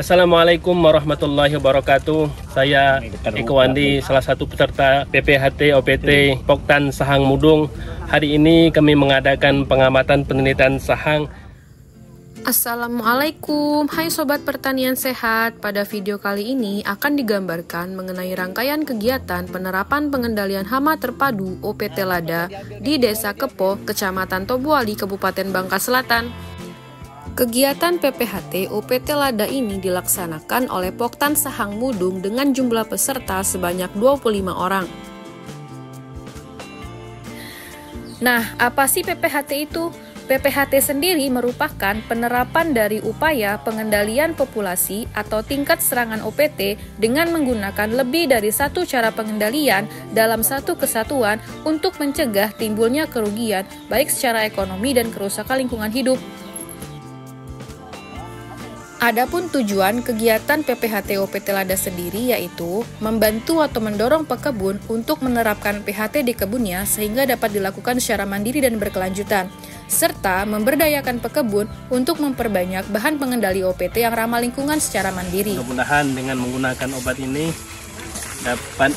Assalamualaikum warahmatullahi wabarakatuh. Saya Eko Wandi, salah satu peserta PPHT OPT Poktan Sahang Mudung. Hari ini kami mengadakan pengamatan penelitian sahang. Assalamualaikum, hai Sobat Pertanian Sehat. Pada video kali ini akan digambarkan mengenai rangkaian kegiatan penerapan pengendalian hama terpadu OPT Lada di Desa Kepo, Kecamatan Tobuali, Kabupaten Bangka Selatan. Kegiatan PPHT OPT Lada ini dilaksanakan oleh Poktan Sahang Mudung dengan jumlah peserta sebanyak 25 orang. Nah, apa sih PPHT itu? PPHT sendiri merupakan penerapan dari upaya pengendalian populasi atau tingkat serangan OPT dengan menggunakan lebih dari satu cara pengendalian dalam satu kesatuan untuk mencegah timbulnya kerugian baik secara ekonomi dan kerusakan lingkungan hidup. Adapun tujuan kegiatan PPHT OPT Lada sendiri yaitu membantu atau mendorong pekebun untuk menerapkan PHT di kebunnya sehingga dapat dilakukan secara mandiri dan berkelanjutan, serta memberdayakan pekebun untuk memperbanyak bahan pengendali OPT yang ramah lingkungan secara mandiri. Mudah-mudahan dengan menggunakan obat ini dapat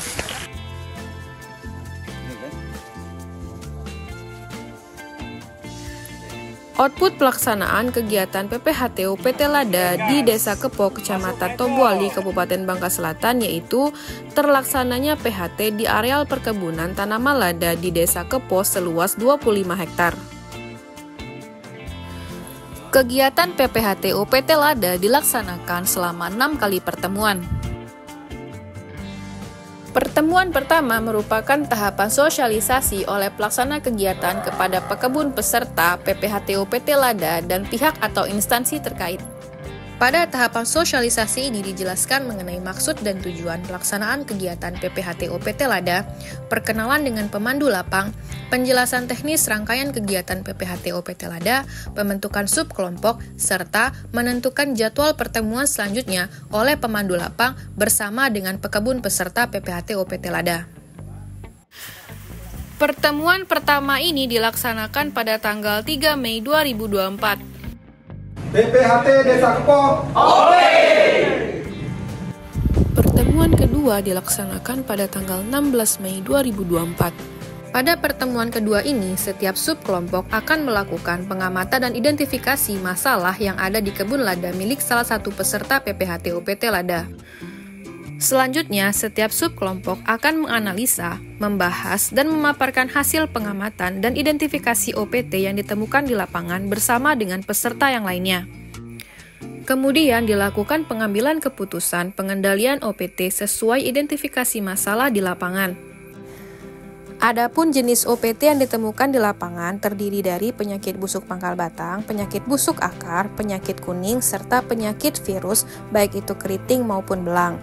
output pelaksanaan kegiatan PPHT OPT Lada di Desa Kepo, Kecamatan Tobuali, Kabupaten Bangka Selatan yaitu terlaksananya PHT di areal perkebunan tanaman lada di Desa Kepo seluas 25 hektar. Kegiatan PPHT OPT Lada dilaksanakan selama 6 kali pertemuan. Pertemuan pertama merupakan tahapan sosialisasi oleh pelaksana kegiatan kepada pekebun peserta PPHT OPT Lada dan pihak atau instansi terkait. Pada tahapan sosialisasi ini dijelaskan mengenai maksud dan tujuan pelaksanaan kegiatan PPHT OPT Lada, perkenalan dengan pemandu lapang, penjelasan teknis rangkaian kegiatan PPHT OPT Lada, pembentukan subkelompok, serta menentukan jadwal pertemuan selanjutnya oleh pemandu lapang bersama dengan pekebun peserta PPHT OPT Lada. Pertemuan pertama ini dilaksanakan pada tanggal 3 Mei 2024. PPHT Desa Kepo. Pertemuan kedua dilaksanakan pada tanggal 16 Mei 2024. Pada pertemuan kedua ini, setiap subkelompok akan melakukan pengamatan dan identifikasi masalah yang ada di kebun lada milik salah satu peserta PPHT OPT Lada. Selanjutnya, setiap subkelompok akan menganalisa, membahas, dan memaparkan hasil pengamatan dan identifikasi OPT yang ditemukan di lapangan bersama dengan peserta yang lainnya. Kemudian dilakukan pengambilan keputusan pengendalian OPT sesuai identifikasi masalah di lapangan. Adapun jenis OPT yang ditemukan di lapangan terdiri dari penyakit busuk pangkal batang, penyakit busuk akar, penyakit kuning, serta penyakit virus, baik itu keriting maupun belang.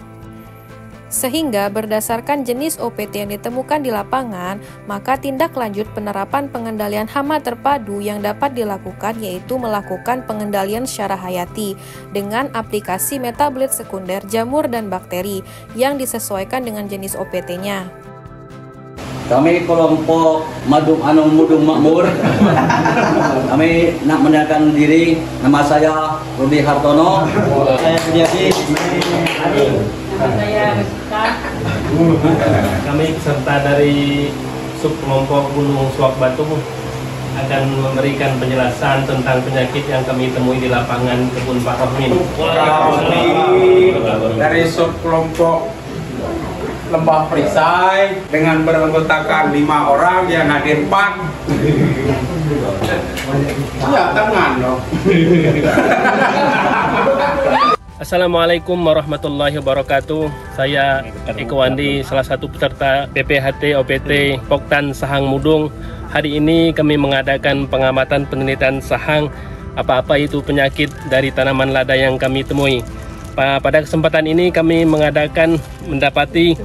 Sehingga berdasarkan jenis OPT yang ditemukan di lapangan, maka tindak lanjut penerapan pengendalian hama terpadu yang dapat dilakukan yaitu melakukan pengendalian secara hayati dengan aplikasi metabolit sekunder jamur dan bakteri yang disesuaikan dengan jenis OPT-nya. Kami kelompok Mudung Makmur. Kami nak mengenalkan diri. Nama saya Rudi Hartono. Saya Sudiati. kami peserta dari subkelompok Gunung Suak Batu akan memberikan penjelasan tentang penyakit yang kami temui di lapangan kebun Pak Rohmin. Dari subkelompok Lembah Perisai dengan beranggotakan 5 orang yang hadir 4. Ya, tangan loh. Assalamualaikum warahmatullahi wabarakatuh. Saya Eko Wandi, salah satu peserta PPHT OPT Poktan Sahang Mudung. Hari ini kami mengadakan pengamatan penelitian sahang, apa-apa itu penyakit dari tanaman lada yang kami temui. Pada kesempatan ini kami mendapati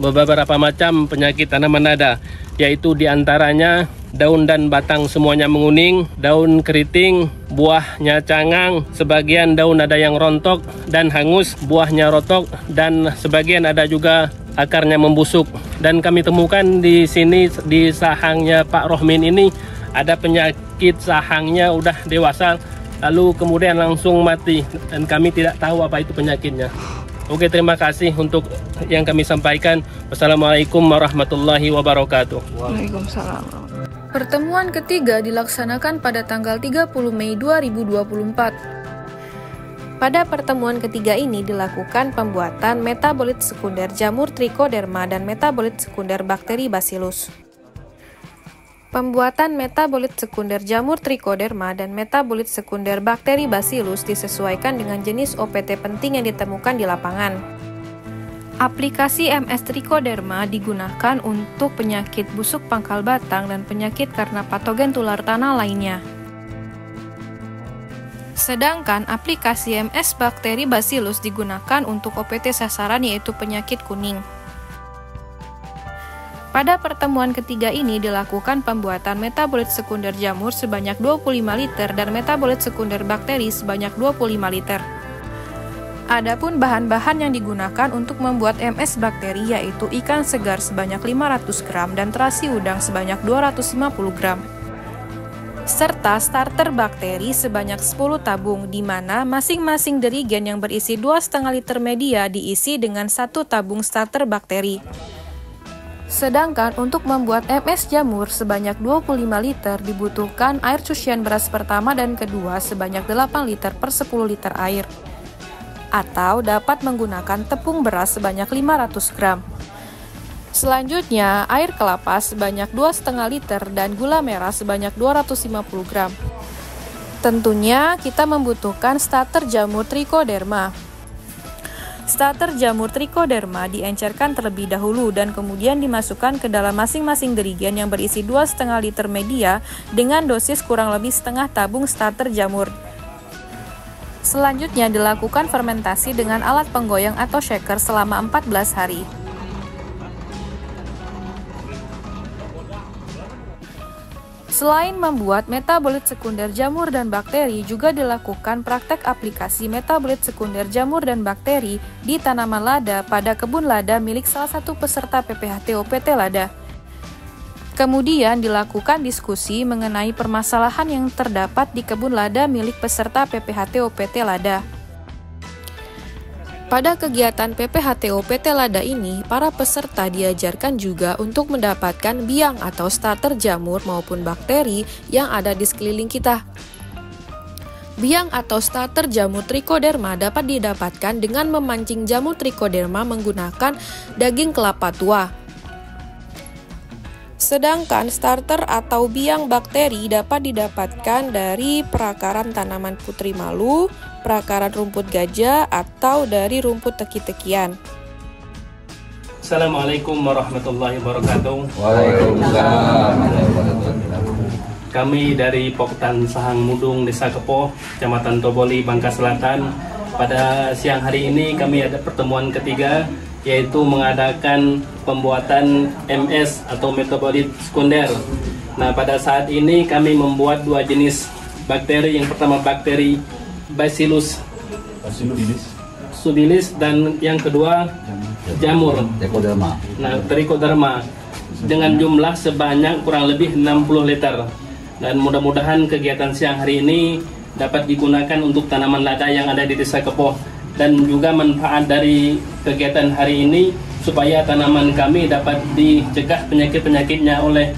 beberapa macam penyakit tanaman lada, yaitu diantaranya daun dan batang semuanya menguning, daun keriting, buahnya cangang, sebagian daun ada yang rontok dan hangus, buahnya rotok, dan sebagian ada juga akarnya membusuk. Dan kami temukan di sini di sahangnya Pak Rohmin ini ada penyakit sahangnya udah dewasa, lalu kemudian langsung mati dan kami tidak tahu apa itu penyakitnya. Oke, terima kasih untuk yang kami sampaikan. Wassalamualaikum warahmatullahi wabarakatuh. Waalaikumsalam. Pertemuan ketiga dilaksanakan pada tanggal 30 Mei 2024. Pada pertemuan ketiga ini dilakukan pembuatan metabolit sekunder jamur Trichoderma dan metabolit sekunder bakteri Bacillus. Pembuatan metabolit sekunder jamur Trichoderma dan metabolit sekunder bakteri Bacillus disesuaikan dengan jenis OPT penting yang ditemukan di lapangan. Aplikasi MS Trichoderma digunakan untuk penyakit busuk pangkal batang dan penyakit karena patogen tular tanah lainnya. Sedangkan aplikasi MS bakteri Bacillus digunakan untuk OPT sasaran yaitu penyakit kuning. Pada pertemuan ketiga ini dilakukan pembuatan metabolit sekunder jamur sebanyak 25 liter dan metabolit sekunder bakteri sebanyak 25 liter. Adapun bahan-bahan yang digunakan untuk membuat MS bakteri yaitu ikan segar sebanyak 500 gram dan terasi udang sebanyak 250 gram. Serta starter bakteri sebanyak 10 tabung, di mana masing-masing dirigen yang berisi 2,5 liter media diisi dengan 1 tabung starter bakteri. Sedangkan untuk membuat MS jamur sebanyak 25 liter dibutuhkan air cucian beras pertama dan kedua sebanyak 8 liter per 10 liter air. Atau dapat menggunakan tepung beras sebanyak 500 gram. Selanjutnya, air kelapa sebanyak 2,5 liter dan gula merah sebanyak 250 gram. Tentunya kita membutuhkan starter jamur Trichoderma. Starter jamur Trichoderma diencerkan terlebih dahulu dan kemudian dimasukkan ke dalam masing-masing dirigen yang berisi 2,5 liter media dengan dosis kurang lebih setengah tabung starter jamur. Selanjutnya dilakukan fermentasi dengan alat penggoyang atau shaker selama 14 hari. Selain membuat metabolit sekunder jamur dan bakteri, juga dilakukan praktek aplikasi metabolit sekunder jamur dan bakteri di tanaman lada pada kebun lada milik salah satu peserta PPHT OPT Lada. Kemudian dilakukan diskusi mengenai permasalahan yang terdapat di kebun lada milik peserta PPHT OPT Lada. Pada kegiatan PPHT OPT Lada ini, para peserta diajarkan juga untuk mendapatkan biang atau starter jamur maupun bakteri yang ada di sekeliling kita. Biang atau starter jamur Trichoderma dapat didapatkan dengan memancing jamur Trichoderma menggunakan daging kelapa tua. Sedangkan starter atau biang bakteri dapat didapatkan dari perakaran tanaman putri malu, perakaran rumput gajah, atau dari rumput teki-tekian. Assalamualaikum warahmatullahi wabarakatuh. Waalaikumsalam. Kami dari Poktan Sahang Mudung, Desa Kepoh, Kecamatan Toboli, Bangka Selatan. Pada siang hari ini kami ada pertemuan ketiga, yaitu mengadakan pembuatan MS atau metabolit sekunder. Nah, pada saat ini kami membuat dua jenis bakteri. Yang pertama bakteri Bacillus subtilis dan yang kedua jamur Trichoderma. Nah, Trichoderma dengan jumlah sebanyak kurang lebih 60 liter. Dan mudah-mudahan kegiatan siang hari ini dapat digunakan untuk tanaman lada yang ada di Desa Kepoh, dan juga manfaat dari kegiatan hari ini supaya tanaman kami dapat dicegah penyakit-penyakitnya oleh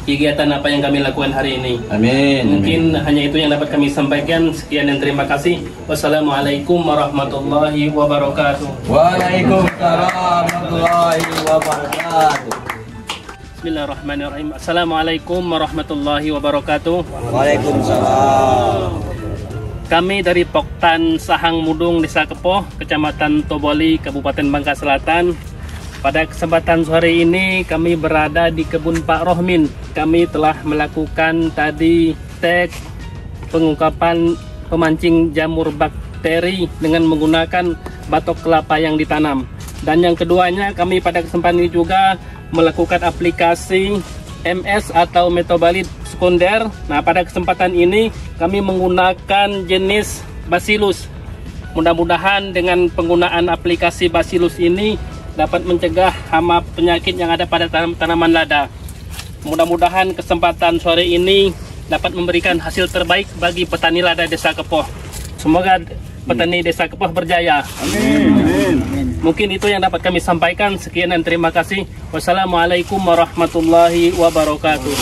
kegiatan apa yang kami lakukan hari ini. Amin. Mungkin hanya itu yang dapat kami sampaikan. Sekian dan terima kasih. Wassalamualaikum warahmatullahi wabarakatuh. Waalaikumsalam warahmatullahi wabarakatuh. Bismillahirrahmanirrahim. Assalamualaikum warahmatullahi wabarakatuh. Waalaikumsalam. Kami dari Poktan Sahang Mudung, Desa Kepoh, Kecamatan Toboli, Kabupaten Bangka Selatan. Pada kesempatan sore ini kami berada di kebun Pak Rohmin. Kami telah melakukan tadi tek pengungkapan pemancing jamur bakteri dengan menggunakan batok kelapa yang ditanam. Dan yang keduanya, kami pada kesempatan ini juga melakukan aplikasi MS atau metabolit sekunder. Nah, pada kesempatan ini kami menggunakan jenis Bacillus. Mudah-mudahan dengan penggunaan aplikasi Bacillus ini dapat mencegah hama penyakit yang ada pada tanaman lada. Mudah-mudahan kesempatan sore ini dapat memberikan hasil terbaik bagi petani lada Desa Kepoh. Semoga petani Desa Kepoh berjaya. Amin. Mungkin itu yang dapat kami sampaikan. Sekian dan terima kasih. Wassalamualaikum warahmatullahi wabarakatuh.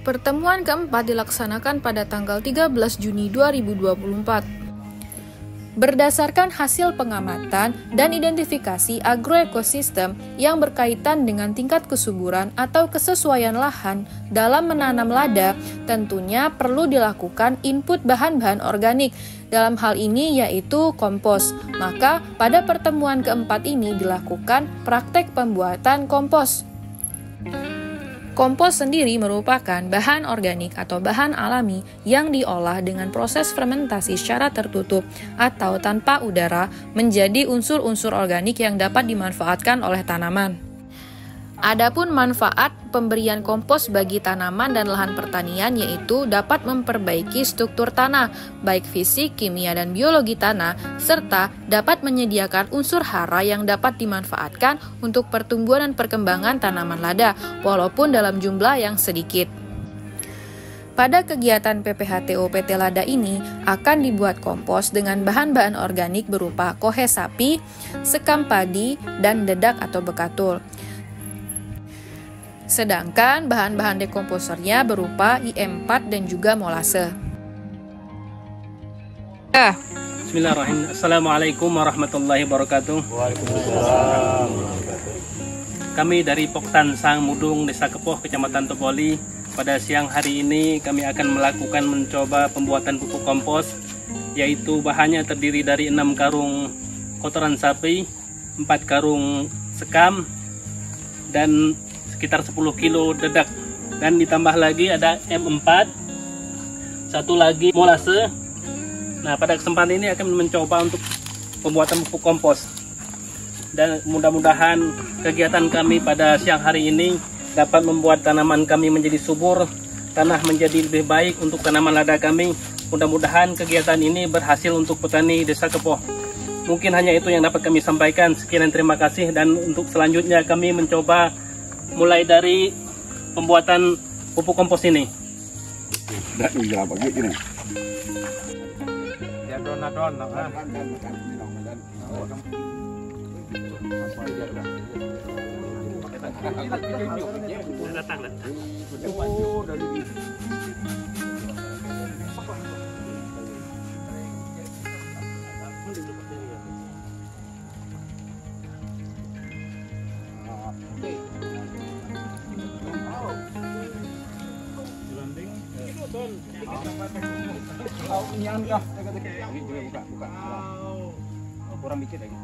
Pertemuan keempat dilaksanakan pada tanggal 13 Juni 2024. Berdasarkan hasil pengamatan dan identifikasi agroekosistem yang berkaitan dengan tingkat kesuburan atau kesesuaian lahan dalam menanam lada, tentunya perlu dilakukan input bahan-bahan organik. Dalam hal ini yaitu kompos. Maka pada pertemuan keempat ini dilakukan praktek pembuatan kompos. Kompos sendiri merupakan bahan organik atau bahan alami yang diolah dengan proses fermentasi secara tertutup atau tanpa udara menjadi unsur-unsur organik yang dapat dimanfaatkan oleh tanaman. Adapun manfaat pemberian kompos bagi tanaman dan lahan pertanian yaitu dapat memperbaiki struktur tanah, baik fisik, kimia, dan biologi tanah, serta dapat menyediakan unsur hara yang dapat dimanfaatkan untuk pertumbuhan dan perkembangan tanaman lada, walaupun dalam jumlah yang sedikit. Pada kegiatan PPHTO PT Lada ini akan dibuat kompos dengan bahan-bahan organik berupa kohe sapi, sekam padi, dan dedak atau bekatul. Sedangkan bahan-bahan dekomposernya berupa IM4 dan juga molase. Bismillahirrahmanirrahim. Assalamualaikum warahmatullahi wabarakatuh. Waalaikumsalam. Kami dari Poktan Sahang Mudung, Desa Kepoh, Kecamatan Topoli. Pada siang hari ini kami akan melakukan mencoba pembuatan pupuk kompos, yaitu bahannya terdiri dari 6 karung kotoran sapi, 4 karung sekam, dan sekitar 10 kilo dedak, dan ditambah lagi ada M4, satu lagi molase. Nah, pada kesempatan ini akan mencoba untuk pembuatan pupuk kompos, dan mudah-mudahan kegiatan kami pada siang hari ini dapat membuat tanaman kami menjadi subur, tanah menjadi lebih baik untuk tanaman lada kami. Mudah-mudahan kegiatan ini berhasil untuk petani Desa Kepoh. Mungkin hanya itu yang dapat kami sampaikan. Sekian dan terima kasih, dan untuk selanjutnya kami mencoba mulai dari pembuatan pupuk kompos ini.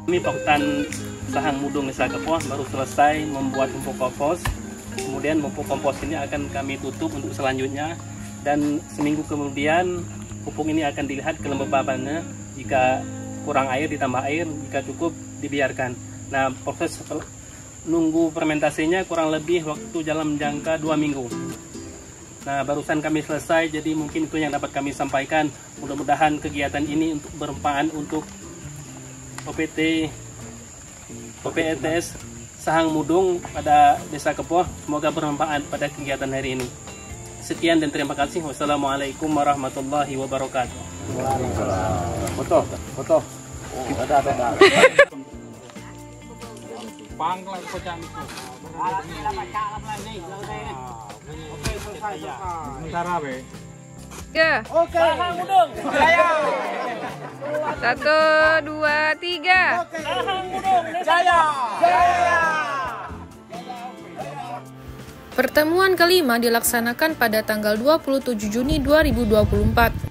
Kami Poktan Sahang Mudung Desa Kepoh baru selesai membuat pupuk kompos. Kemudian pupuk kompos ini akan kami tutup untuk selanjutnya, dan seminggu kemudian pupuk ini akan dilihat kelembabannya. Jika kurang air ditambah air, jika cukup dibiarkan. Nah, proses nunggu fermentasinya kurang lebih waktu dalam jangka 2 minggu. Nah, barusan kami selesai, jadi mungkin itu yang dapat kami sampaikan. Mudah-mudahan kegiatan ini untuk bermanfaat untuk OPETS Sahang Mudung pada Desa Kepoh. Semoga bermanfaat pada kegiatan hari ini. Sekian dan terima kasih. Wassalamualaikum warahmatullahi wabarakatuh. Foto. Ada. Panglang kocang itu. Sementara be. Oke. Sahang Mudung. Jaya. 1, 2, 3. Sahang Mudung. Jaya. Pertemuan kelima dilaksanakan pada tanggal 27 Juni 2024.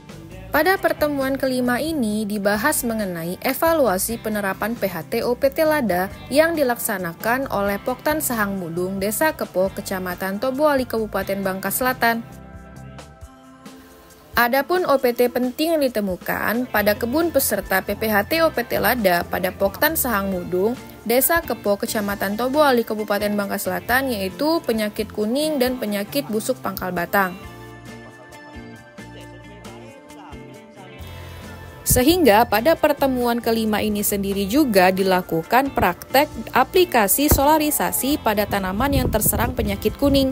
Pada pertemuan kelima ini dibahas mengenai evaluasi penerapan PHTO PT Lada yang dilaksanakan oleh Poktan Sahang Mudung, Desa Kepoh, Kecamatan Toboali, Kabupaten Bangka Selatan. Adapun OPT penting yang ditemukan pada kebun peserta PPHTO PT Lada pada Poktan Sahang Mudung, Desa Kepoh, Kecamatan Toboali, Kabupaten Bangka Selatan, yaitu penyakit kuning dan penyakit busuk pangkal batang. Sehingga pada pertemuan kelima ini sendiri juga dilakukan praktek aplikasi solarisasi pada tanaman yang terserang penyakit kuning.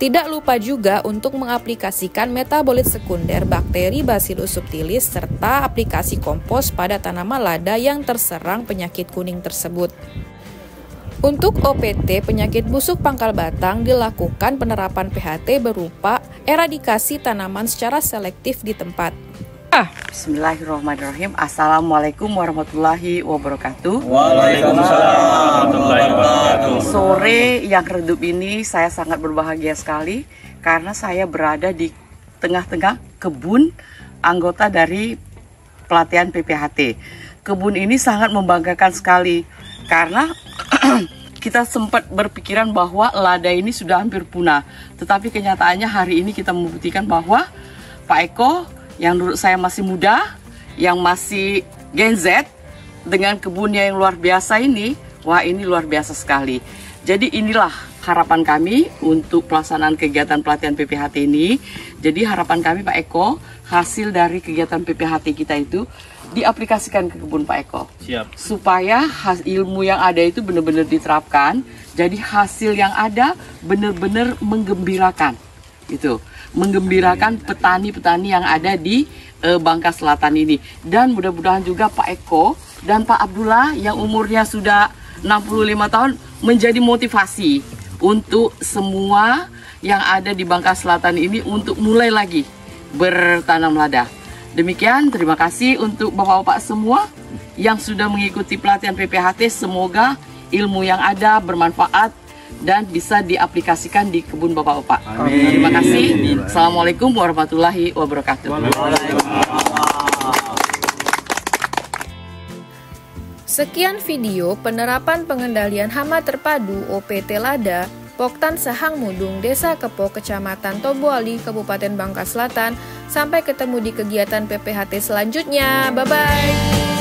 Tidak lupa juga untuk mengaplikasikan metabolit sekunder bakteri Bacillus subtilis serta aplikasi kompos pada tanaman lada yang terserang penyakit kuning tersebut. Untuk OPT penyakit busuk pangkal batang dilakukan penerapan PHT berupa eradikasi tanaman secara selektif di tempat. Bismillahirrahmanirrahim. Assalamualaikum warahmatullahi wabarakatuh. Waalaikumsalam warahmatullahi wabarakatuh. Sore yang redup ini saya sangat berbahagia sekali karena saya berada di tengah-tengah kebun anggota dari pelatihan PPHT. Kebun ini sangat membanggakan sekali karena kita sempat berpikiran bahwa lada ini sudah hampir punah. Tetapi kenyataannya hari ini kita membuktikan bahwa Pak Eko yang menurut saya masih muda, yang masih Gen Z, dengan kebunnya yang luar biasa ini, wah ini luar biasa sekali. Jadi inilah harapan kami untuk pelaksanaan kegiatan pelatihan PPHT ini. Jadi harapan kami Pak Eko, hasil dari kegiatan PPHT kita itu diaplikasikan ke kebun Pak Eko. Siap. Supaya ilmu yang ada itu benar-benar diterapkan, jadi hasil yang ada benar-benar menggembirakan. Gitu. Menggembirakan petani-petani yang ada di Bangka Selatan ini. Dan mudah-mudahan juga Pak Eko dan Pak Abdullah yang umurnya sudah 65 tahun menjadi motivasi untuk semua yang ada di Bangka Selatan ini untuk mulai lagi bertanam lada. Demikian, terima kasih untuk Bapak-Bapak semua yang sudah mengikuti pelatihan PPHT. Semoga ilmu yang ada bermanfaat dan bisa diaplikasikan di kebun Bapak-Bapak. Terima kasih. Assalamualaikum warahmatullahi wabarakatuh. Sekian video penerapan pengendalian hama terpadu OPT Lada Poktan Sahang Mudung, Desa Kepo, Kecamatan Tobuali, Kabupaten Bangka Selatan. Sampai ketemu di kegiatan PPHT selanjutnya. Bye-bye.